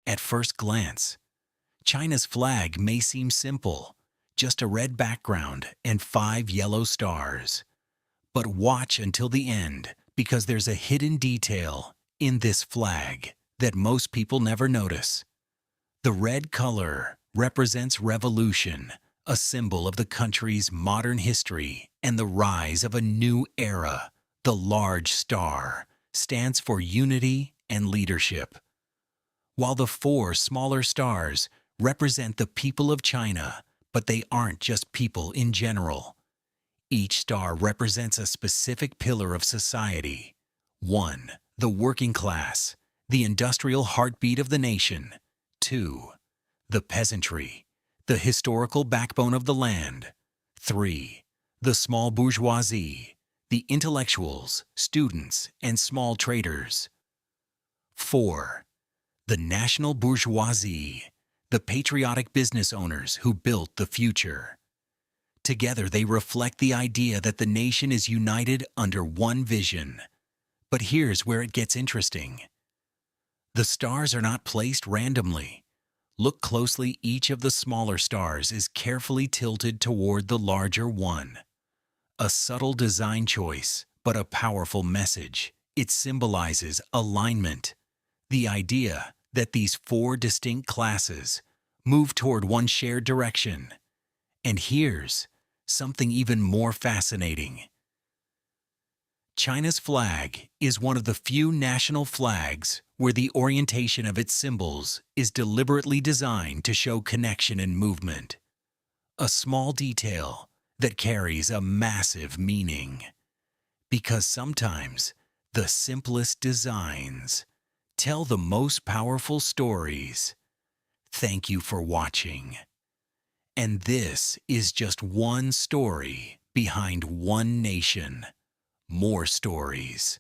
At first glance, China's flag may seem simple, just a red background and 5 yellow stars. But watch until the end, because there's a hidden detail in this flag that most people never notice. The red color represents revolution, a symbol of the country's modern history and the rise of a new era. The large star stands for unity and leadership, while the 4 smaller stars represent the people of China, but they aren't just people in general. Each star represents a specific pillar of society. 1. The working class, the industrial heartbeat of the nation. 2. The peasantry, the historical backbone of the land. 3. The small bourgeoisie, the intellectuals, students, and small traders. 4. The national bourgeoisie, the patriotic business owners who built the future. Together they reflect the idea that the nation is united under one vision. But here's where it gets interesting. The stars are not placed randomly. Look closely, each of the smaller stars is carefully tilted toward the larger one. A subtle design choice, but a powerful message. It symbolizes alignment, the idea that these 4 distinct classes move toward one shared direction. And here's something even more fascinating. China's flag is one of the few national flags where the orientation of its symbols is deliberately designed to show connection and movement. A small detail that carries a massive meaning. Because sometimes the simplest designs tell the most powerful stories. Thank you for watching. And this is just one story behind one nation. More stories